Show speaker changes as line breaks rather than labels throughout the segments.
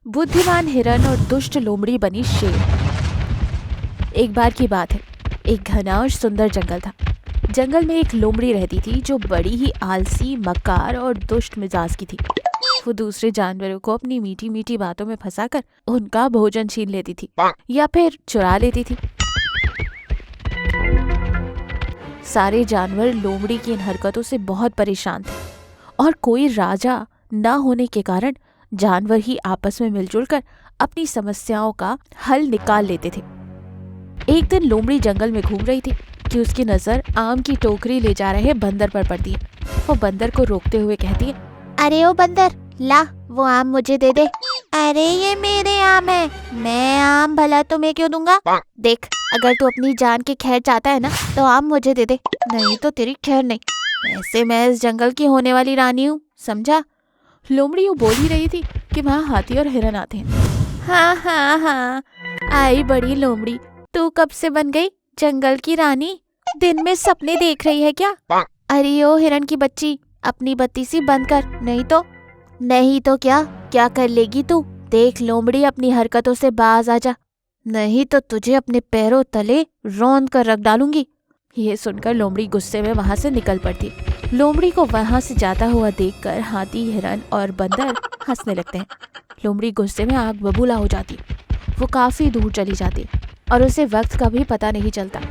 बुद्धिमान हिरन और दुष्ट लोमड़ी बनी शेर। एक बार की बात है, एक घना और सुंदर जंगल था। जंगल में एक लोमड़ी रहती थी जो बड़ी ही आलसी, मक्कार और दुष्ट मिजाज की थी। वो दूसरे जानवरों को अपनी मीठी मीठी बातों में फंसाकर उनका भोजन छीन लेती थी या फिर चुरा लेती थी। सारे जानवर लोमड़ी की इन हरकतों से बहुत परेशान थे और कोई राजा न होने के कारण जानवर ही आपस में मिलजुल कर अपनी समस्याओं का हल निकाल लेते थे। एक दिन लोमड़ी जंगल में घूम रही थी कि उसकी नजर आम की टोकरी ले जा रहे बंदर पर पड़ती है। वो बंदर को रोकते हुए कहती है,
अरे ओ बंदर, ला वो आम मुझे दे दे। अरे ये मेरे आम है, मैं आम भला तुम्हें क्यों दूंगा? देख, अगर तू अपनी जान की खैर चाहता है ना तो आम मुझे दे दे, नहीं तो तेरी खैर नहीं। वैसे मैं इस जंगल की होने वाली रानी हूँ, समझा?
लोमड़ी यूं बोल ही रही थी कि वहाँ हाथी और हिरन आते हैं।
हाँ हाँ हाँ, आई बड़ी लोमड़ी, तू कब से बन गई जंगल की रानी? दिन में सपने देख रही है क्या? अरे ओ हिरन की बच्ची, अपनी बत्ती सी बंद कर, नहीं तो क्या कर लेगी तू? देख लोमड़ी, अपनी हरकतों से बाज आजा, नहीं तो तुझे अपने पैरों तले रौंद कर रख डालूंगी।
ये सुनकर लोमड़ी गुस्से में वहां से निकल पड़ती। लोमड़ी को वहां से जाता हुआ देखकर हाथी, हिरन और बंदर हंसने लगते हैं। लोमड़ी गुस्से में आग बबूला हो जाती। वो काफी दूर चली जाती और उसे वक्त का भी पता नहीं चलता।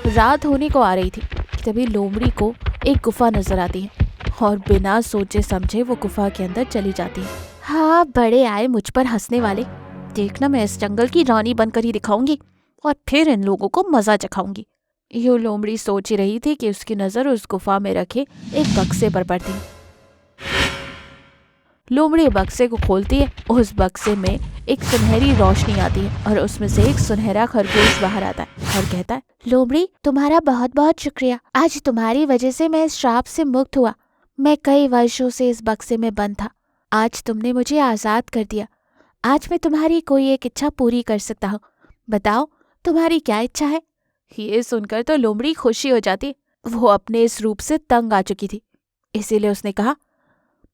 रात होने को आ रही थी कि तभी लोमड़ी को एक गुफा नजर आती है और बिना सोचे समझे वो गुफा के अंदर चली जाती है।
हाँ, बड़े आए मुझ पर हंसने वाले, देखना मैं इस जंगल की रानी बनकर ही दिखाऊंगी और फिर इन लोगों को मजा चखाऊंगी।
यूं लोमड़ी सोच ही रही थी कि उसकी नजर उस गुफा में रखे एक बक्से पर पड़ती। लोमड़ी बक्से को खोलती है। उस बक्से में एक सुनहरी रोशनी आती है और उसमें से एक सुनहरा खरगोश बाहर आता है और कहता है,
लोमड़ी, तुम्हारा बहुत बहुत शुक्रिया। आज तुम्हारी वजह से मैं इस श्राप से मुक्त हुआ। मैं कई वर्षों से इस बक्से में बंद था, आज तुमने मुझे आजाद कर दिया। आज मैं तुम्हारी कोई एक इच्छा पूरी कर सकता हूँ। बताओ, तुम्हारी क्या इच्छा है?
ये सुनकर तो लोमड़ी खुशी हो जाती। वो अपने इस रूप से तंग आ चुकी थी, इसीलिए उसने कहा,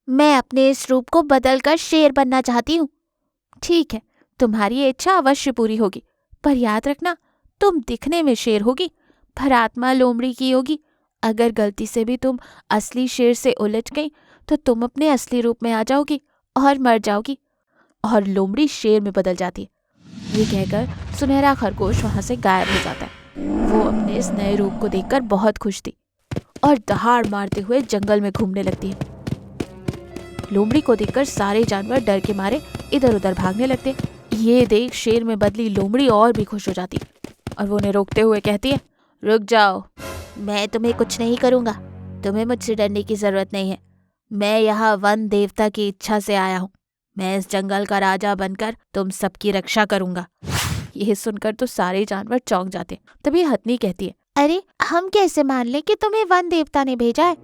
मैं अपने इस रूप को बदलकर शेर बनना चाहती हूँ।
ठीक है, तुम्हारी ये इच्छा अवश्य पूरी होगी, पर याद रखना, तुम दिखने में शेर होगी पर आत्मा लोमड़ी की होगी। अगर गलती से भी तुम असली शेर से उलझ गई तो तुम अपने असली रूप में आ जाओगी और मर जाओगी। और लोमड़ी शेर में बदल जाती है। ये कहकर सुनहरा खरगोश वहां से गायब हो जाता है। वो अपने इस नए रूप को देखकर बहुत खुश थी और दहाड़ मारते हुए जंगल में घूमने लगती है। लोमड़ी को देखकर सारे जानवर डर के मारे इधर उधर भागने लगते। ये देख शेर में बदली लोमड़ी और भी खुश हो जाती और वो उन्हें रोकते हुए कहती है, रुक जाओ,
मैं तुम्हें कुछ नहीं करूंगा, तुम्हें मुझसे डरने की जरूरत नहीं है। मैं यहाँ वन देवता की इच्छा से आया हूँ। मैं इस जंगल का राजा बनकर तुम सबकी रक्षा करूंगा।
यह सुनकर तो सारे जानवर चौंक जाते। तभी हथनी कहती है,
अरे हम कैसे मान लें कि तुम्हें वन देवता ने भेजा है?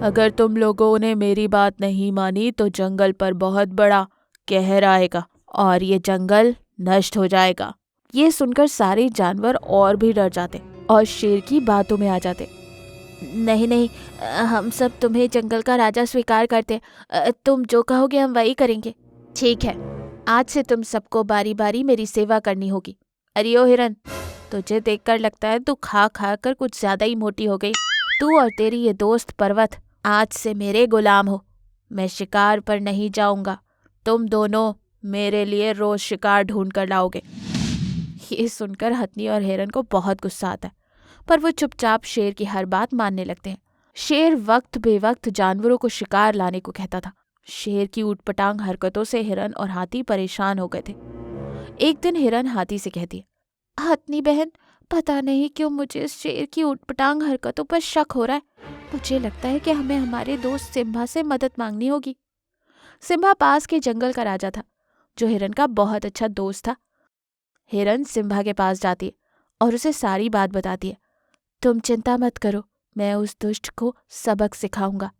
अगर तुम लोगों ने मेरी बात नहीं मानी तो जंगल पर बहुत बड़ा कहर आएगा और ये जंगल नष्ट हो जाएगा। ये सुनकर सारे जानवर और भी डर जाते और शेर की बातों में आ जाते।
नहीं, हम सब तुम्हें जंगल का राजा स्वीकार करते। तुम जो कहोगे हम वही करेंगे।
ठीक है, आज से तुम सबको बारी बारी मेरी सेवा करनी होगी। अरे ओ हिरन, तुझे देखकर लगता है तू खा खा कर कुछ ज्यादा ही मोटी हो गई। तू और तेरी ये दोस्त पर्वत आज से मेरे गुलाम हो। मैं शिकार पर नहीं जाऊंगा, तुम दोनों मेरे लिए रोज शिकार ढूंढ कर लाओगे। ये सुनकर हथनी और हिरन को बहुत गुस्सा आता है, पर वो चुपचाप शेर की हर बात मानने लगते हैं। शेर वक्त बेवक्त जानवरों को शिकार लाने को कहता था। शेर की ऊटपटांग हरकतों से हिरन और हाथी परेशान हो गए थे। एक दिन हिरन हाथी से कहती है,
हथनी बहन, पता नहीं क्यों मुझे इस शेर की ऊटपटांग हरकतों पर शक हो रहा है। मुझे लगता है कि हमें हमारे दोस्त सिम्बा से मदद मांगनी होगी। सिम्बा पास के जंगल का राजा था, जो हिरन का बहुत अच्छा दोस्त था। हिरन सिम्बा के पास जाती है और उसे सारी बात बताती है। तुम चिंता मत करो, मैं उस दुष्ट को सबक सिखाऊंगा।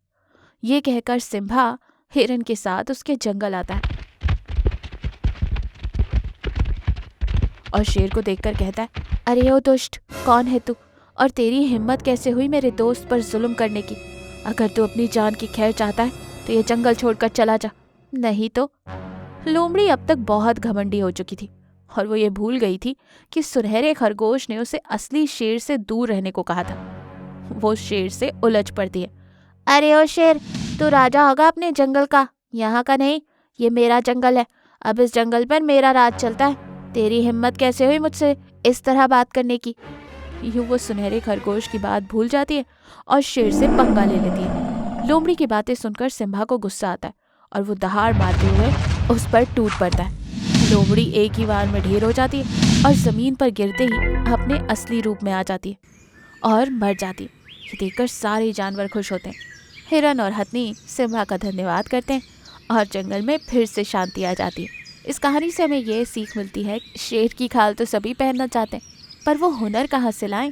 ये कहकर सिम्बा हिरन के साथ उसके जंगल आता है और शेर को देखकर कहता है, अरे ओ दुष्ट, कौन है तू और तेरी हिम्मत कैसे हुई मेरे दोस्त पर जुल्म करने की? अगर तू अपनी जान की खैर चाहता है तो ये जंगल छोड़कर चला जा, नहीं तो लोमड़ी अब तक बहुत घमंडी हो चुकी थी और वो ये भूल गई थी कि सुनहरे खरगोश ने उसे असली शेर से दूर रहने को कहा था। वो शेर से उलझ पड़ती है।
अरे ओ शेर, तू राजा होगा अपने जंगल का, यहाँ का नहीं। ये मेरा जंगल है, अब इस जंगल पर मेरा राज चलता है। तेरी हिम्मत कैसे हुई मुझसे इस तरह बात करने की?
यूं वो सुनहरे खरगोश की बात भूल जाती है और शेर से पंगा ले लेती है। लोमड़ी की बातें सुनकर सिम्बा को गुस्सा आता है और वो दहाड़ मारते हुए उस पर टूट पड़ता है। लोमड़ी एक ही बार में ढेर हो जाती है और जमीन पर गिरते ही अपने असली रूप में आ जाती है और मर जाती है। ये देखकर सारे जानवर खुश होते हैं। हिरन और हथनी सिम्बा का धन्यवाद करते हैं और जंगल में फिर से शांति आ जाती है। इस कहानी से हमें ये सीख मिलती है कि शेर की खाल तो सभी पहनना चाहते हैं, पर वो हुनर कहाँ से लाएं?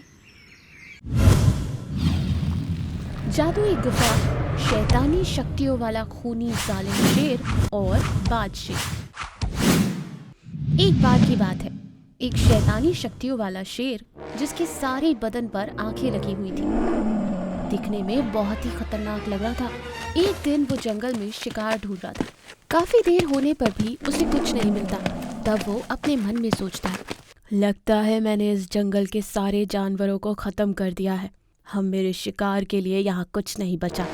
जादुई गुफा, शैतानी शक्तियों वाला खूनी जालिम शेर और बाज शेर। एक बार की बात है, एक शैतानी शक्तियों वाला शेर जिसके सारे बदन पर आंखें लगी हुई थी, दिखने में बहुत ही खतरनाक लग रहा था। एक दिन वो जंगल में शिकार ढूंढ रहा था। काफी देर होने पर भी उसे कुछ नहीं मिलता। तब वो अपने मन में सोचता है, लगता है मैंने इस जंगल के सारे जानवरों को खत्म कर दिया है। हम मेरे शिकार के लिए यहाँ कुछ नहीं बचा।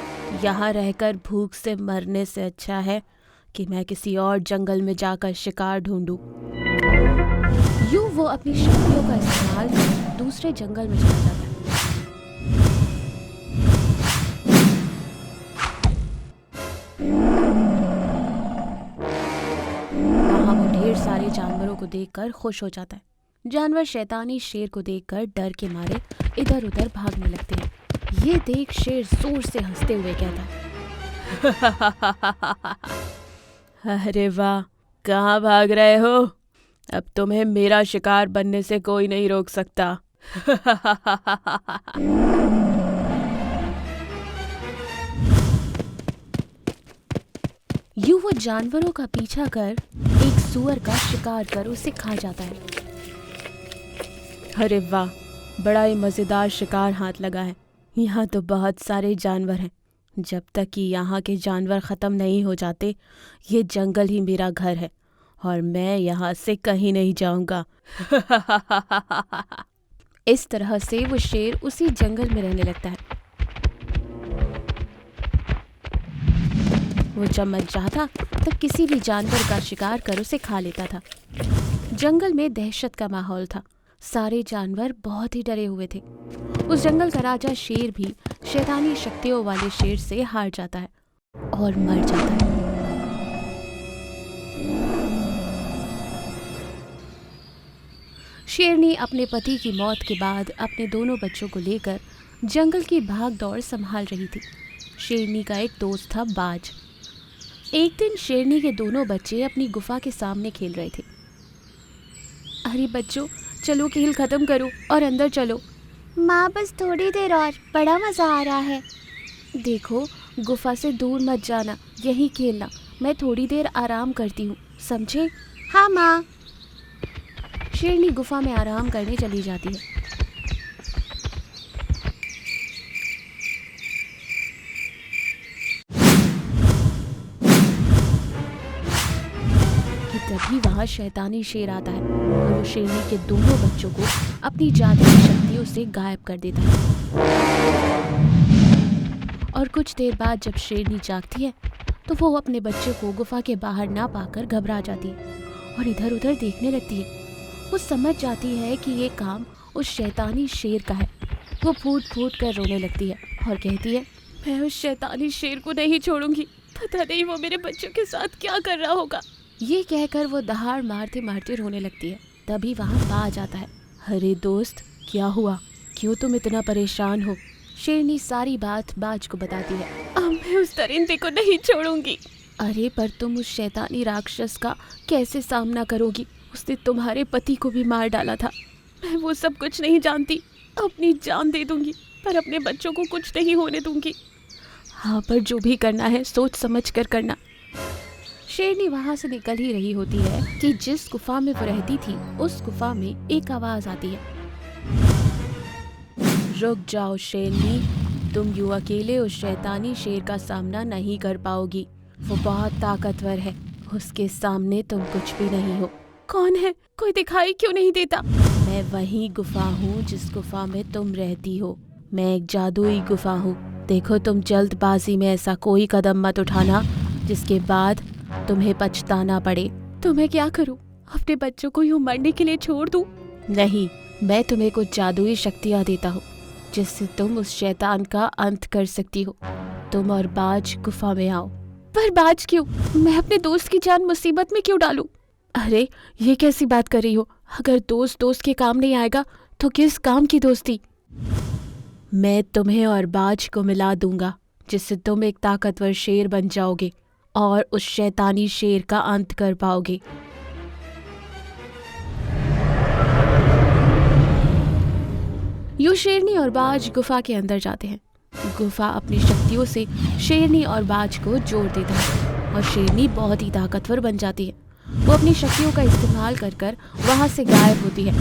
यहाँ रहकर भूख से मरने से अच्छा है कि मैं किसी और जंगल में जाकर शिकार ढूंढूं। यूं वो अपनी शक्तियों का इस्तेमाल कर दूसरे जंगल में चला जाता है। वहाँ वो ढेर सारे जानवरों को देखकर खुश हो जाता है। जानवर शैतानी शेर को देखकर डर के मारे इधर उधर भागने लगते हैं। ये देख शेर जोर से हंसते हुए कहता है, अरे वाह, कहाँ भाग रहे हो? अब तुम्हें मेरा शिकार बनने से कोई नहीं रोक सकता। यूं वो जानवरों का पीछा कर एक सूअर का शिकार कर उसे खा जाता है। अरे वाह, बड़ा ही मजेदार शिकार हाथ लगा है। यहाँ तो बहुत सारे जानवर हैं। जब तक कि यहाँ के जानवर खत्म नहीं हो जाते, ये जंगल ही मेरा घर है और मैं यहाँ से कहीं नहीं जाऊंगा। इस तरह से वो शेर उसी जंगल में रहने लगता है। वो जब मन चाहता तब किसी भी जानवर का शिकार कर उसे खा लेता था। जंगल में दहशत का माहौल था। सारे जानवर बहुत ही डरे हुए थे। उस जंगल का राजा शेर भी शैतानी शक्तियों वाले शेर से हार जाता है और मर जाता है। शेरनी अपने पति की मौत के बाद अपने दोनों बच्चों को लेकर जंगल की भाग दौड़ संभाल रही थी। शेरनी का एक दोस्त था बाज। एक दिन शेरनी के दोनों बच्चे अपनी गुफा के सामने खेल रहे थे। अरे बच्चों, चलो खेल खत्म करो और अंदर चलो।
माँ बस थोड़ी देर और, बड़ा मजा आ रहा है।
देखो, गुफा से दूर मत जाना, यहीं खेलना। मैं थोड़ी देर आराम करती हूँ, समझे?
हाँ माँ।
शेरनी गुफा में आराम करने चली जाती है। कि तभी वहाँ शैतानी शेर आता है और वो शेरनी के दोनों बच्चों को अपनी जादुई शक्तियों से गायब कर देता है। और कुछ देर बाद जब शेरनी जागती है तो वो अपने बच्चे को गुफा के बाहर ना पाकर घबरा जाती है और इधर उधर देखने लगती है। वो समझ जाती है कि ये काम उस शैतानी शेर का है। वो फूट फूट कर रोने लगती है और कहती है, मैं उस शैतानी शेर को नहीं छोड़ूंगी। पता नहीं वो मेरे बच्चों के साथ क्या कर रहा होगा। ये कहकर वो दहाड़ मारते मारते रोने लगती है। तभी वहाँ बाज आता है। अरे दोस्त, क्या हुआ? क्यों तुम इतना परेशान हो? शेरनी सारी बात बाज को बताती है। अब मैं उस दरिंदे को नहीं छोड़ूंगी। अरे पर तुम उस शैतानी राक्षस का कैसे सामना करोगी? उसने तुम्हारे पति को भी मार डाला था। मैं वो सब कुछ नहीं जानती। अपनी जान दे दूंगी पर अपने बच्चों को कुछ नहीं होने दूंगी। हाँ, पर जो भी करना है सोच समझ कर करना। शेरनी वहाँ से निकल ही रही होती है कि जिस गुफा में वो रहती थी उस गुफा में एक आवाज आती है, रुक जाओ शेरनी, तुम यूं अकेले उस शैतानी शेर का सामना नहीं कर पाओगी। वो बहुत ताकतवर है। उसके सामने तुम कुछ भी नहीं हो। कौन है? कोई दिखाई क्यों नहीं देता? मैं वही गुफा हूँ जिस गुफा में तुम रहती हो। मैं एक जादुई गुफा हूँ। देखो, तुम जल्दबाजी में ऐसा कोई कदम मत उठाना जिसके बाद तुम्हें पछताना पड़े। तो मैं क्या करूँ? अपने बच्चों को यूं मरने के लिए छोड़ दूँ? नहीं, मैं तुम्हें कुछ जादुई शक्तियाँ देता हूँ जिससे तुम उस शैतान का अंत कर सकती हो। तुम और बाज गुफा में आओ। पर बाज क्यों? मैं अपने दोस्त की जान मुसीबत में क्यों डालूं? अरे, ये कैसी बात कर रही हो? अगर दोस्त दोस्त के काम नहीं आएगा तो किस काम की दोस्ती? मैं तुम्हें और बाज को मिला दूंगा जिससे तुम एक ताकतवर शेर बन जाओगे और उस शैतानी शेर का अंत कर पाओगे। यूं शेरनी और बाज गुफा के अंदर जाते हैं। गुफा अपनी शक्तियों से शेरनी और बाज को जोड़ देता है और शेरनी बहुत ही ताकतवर बन जाती है। वो अपनी शक्तियों का इस्तेमाल कर कर वहां से गायब होती है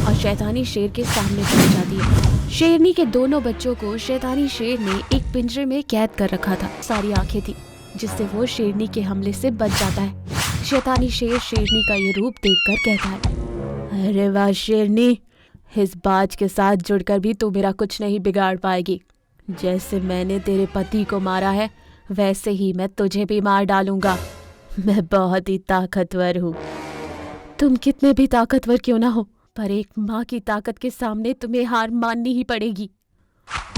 और शैतानी शेर के सामने पहुंच जाती है। शेरनी के दोनों बच्चों को शैतानी शेर ने एक पिंजरे में कैद कर रखा था। सारी आंखें थी जिससे वो शेरनी के हमले से बच जाता है। शैतानी शेर शेरनी का ये रूप देखकर कहता है, अरे वाह शेरनी, इस बाज के साथ जुड़कर भी तू मेरा कुछ नहीं बिगाड़ पाएगी। जैसे मैंने तेरे पति को मारा है वैसे ही मैं तुझे भी मार डालूंगा। मैं बहुत ही ताकतवर हूँ। तुम कितने भी ताकतवर क्यों ना हो, पर एक माँ की ताकत के सामने तुम्हें हार माननी ही पड़ेगी।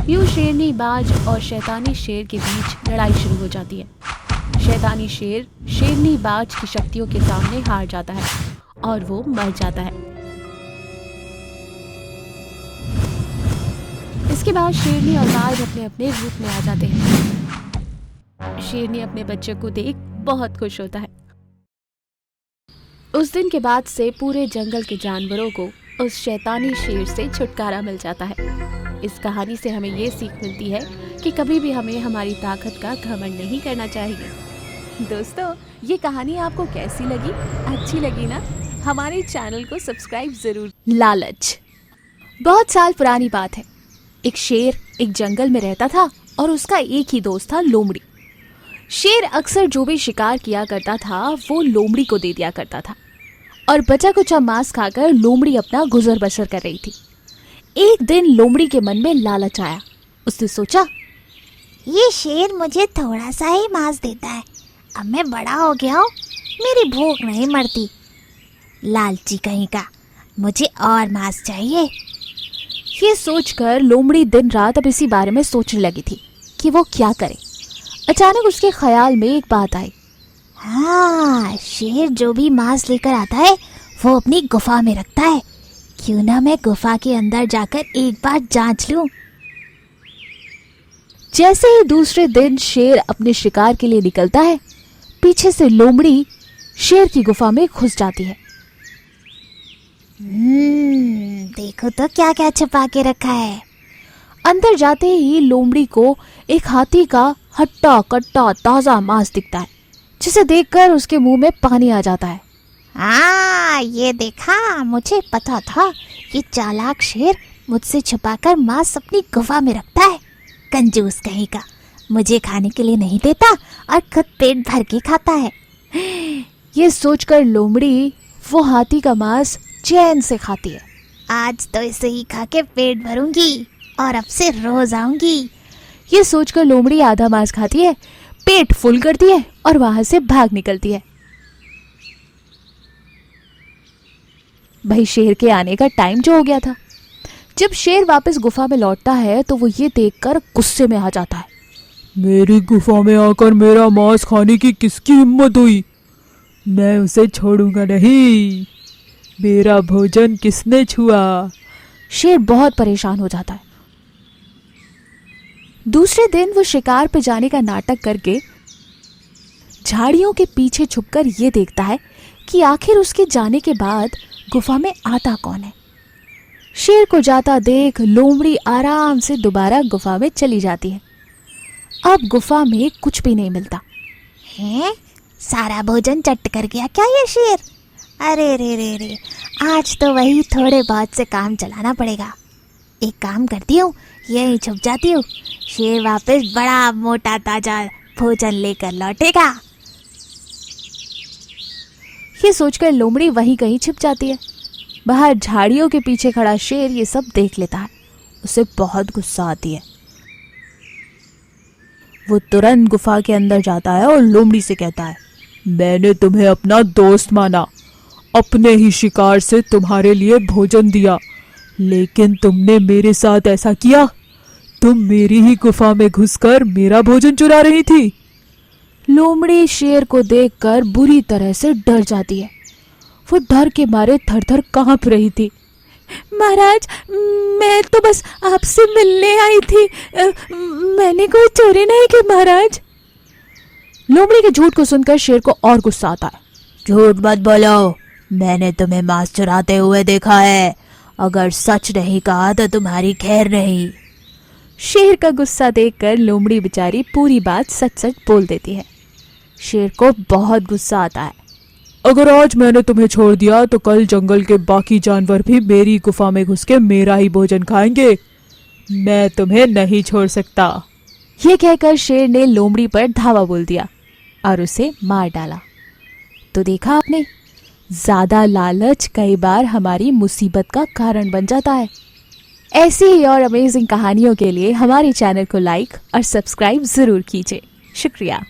यूं शेरनी, बाज और शैतानी शेर के बीच लड़ाई शुरू हो जाती है। शैतानी शेर शेरनी बाज की शक्तियों के सामने हार जाता है और वो मर जाता है। इसके बाद शेरनी और बाज अपने अपने रूप में आ जाते हैं। शेरनी अपने बच्चे को देख बहुत खुश होता है। उस दिन के बाद से पूरे जंगल के जानवरों को उस शैतानी शेर से छुटकारा मिल जाता है। इस कहानी से हमें ये सीख मिलती है कि कभी भी हमें हमारी ताकत का घमंड नहीं करना चाहिए। दोस्तों, ये कहानी आपको कैसी लगी? अच्छी लगी ना? हमारे चैनल को सब्सक्राइब जरूर। लालच। बहुत साल पुरानी बात है। एक शेर एक जंगल में रहता था और उसका एक ही दोस्त था, लोमड़ी। शेर अक्सर जो भी शिकार किया करता था वो लोमड़ी को दे दिया करता था और बचा कुचा मांस खाकर लोमड़ी अपना गुजर बसर कर रही थी। एक दिन लोमड़ी के मन में लालच आया। उसने सोचा,
ये शेर मुझे थोड़ा सा ही मांस देता है, अब मैं बड़ा हो गया हूँ, मेरी भूख नहीं मरती। लालची कहीं का, मुझे और मांस चाहिए।
ये सोचकर लोमड़ी दिन रात अब इसी बारे में सोचने लगी थी कि वो क्या करे। अचानक उसके ख्याल में एक बात आई।
हाँ, शेर जो भी मांस लेकर आता है वो अपनी गुफा में रखता है, क्यों ना मैं गुफा के अंदर जाकर एक बार जांच लूं।
जैसे ही दूसरे दिन शेर अपने शिकार के लिए निकलता है, पीछे से लोमड़ी शेर की गुफा में घुस जाती है।
देखो तो क्या क्या छुपा के रखा है।
अंदर जाते ही लोमड़ी को एक हाथी का हट्टा कट्टा ताजा मांस दिखता है, जिसे देखकर उसके मुंह में पानी आ जाता है।
हाँ, ये देखा, मुझे पता था ये चालाक शेर मुझसे छुपाकर मांस अपनी गुफा में रखता है। कंजूस कहीं का, मुझे खाने के लिए नहीं देता और खुद पेट भर के खाता है।
ये सोचकर लोमड़ी वो हाथी का मांस चैन से खाती है।
आज तो इसे ही खा के पेट भरूंगी और अब से रोज आऊंगी।
ये सोचकर लोमड़ी आधा मांस खाती है, पेट फुल करती है और वहां से भाग निकलती है। भाई शेर के आने का टाइम जो हो गया था। जब शेर वापस गुफा में लौटता है तो वो ये देखकर गुस्से में आ जाता है।
मेरी गुफा में आकर मेरा मांस खाने की किसकी हिम्मत हुई? मैं उसे छोड़ूंगा नहीं। मेरा भोजन किसने छुआ?
शेर बहुत परेशान हो जाता है। दूसरे दिन वो शिकार पे जाने का नाटक करके झाड़ियों के पीछे छुपकर ये देखता है कि आखिर उसके जाने के बाद गुफा में आता कौन है। शेर को जाता देख लोमड़ी आराम से दोबारा गुफा में चली जाती है। अब गुफा में कुछ भी नहीं मिलता।
हैं? सारा भोजन चट कर गया क्या ये शेर? अरे रे रे रे, आज तो वही थोड़े बहुत से काम चलाना पड़ेगा। एक काम करती हूँ, यही छुप जाती हूँ। शेर वापस बड़ा मोटा ताजा भोजन लेकर लौटेगा।
ये सोचकर लोमड़ी वहीं कहीं छिप जाती है। बाहर झाड़ियों के पीछे खड़ा शेर ये सब देख लेता है। उसे बहुत गुस्सा आती है। वो तुरंत गुफा के अंदर जाता है और लोमड़ी से कहता है,
मैंने तुम्हें अपना दोस्त माना, अपने ही शिकार से तुम्हारे लिए भोजन दिया, लेकिन तुमने मेरे साथ ऐसा किया। तुम मेरी ही गुफा में घुसकर मेरा भोजन चुरा रही थी।
लोमड़ी शेर को देखकर बुरी तरह से डर जाती है। वो डर के मारे थर-थर कांप रही थी। महाराज, मैं तो बस आपसे मिलने आई थी, मैंने कोई चोरी नहीं की महाराज। लोमड़ी के झूठ को सुनकर शेर को और गुस्सा आता है।
झूठ मत बोलो, मैंने तुम्हें मांस चुराते हुए देखा है। अगर सच नहीं कहा तो तुम्हारी खैर नहीं।
शेर का गुस्सा देखकर लोमड़ी बेचारी पूरी बात सच सच बोल देती है। शेर को बहुत गुस्सा आता है।
अगर आज मैंने तुम्हें छोड़ दिया तो कल जंगल के बाकी जानवर भी मेरी गुफा में घुस के मेरा ही भोजन खाएंगे। मैं तुम्हें नहीं छोड़ सकता।
ये कहकर शेर ने लोमड़ी पर धावा बोल दिया और उसे मार डाला। तो देखा आपने, ज्यादा लालच कई बार हमारी मुसीबत का कारण बन जाता है। ऐसी ही और अमेजिंग कहानियों के लिए हमारे चैनल को लाइक और सब्सक्राइब जरूर कीजिए। शुक्रिया।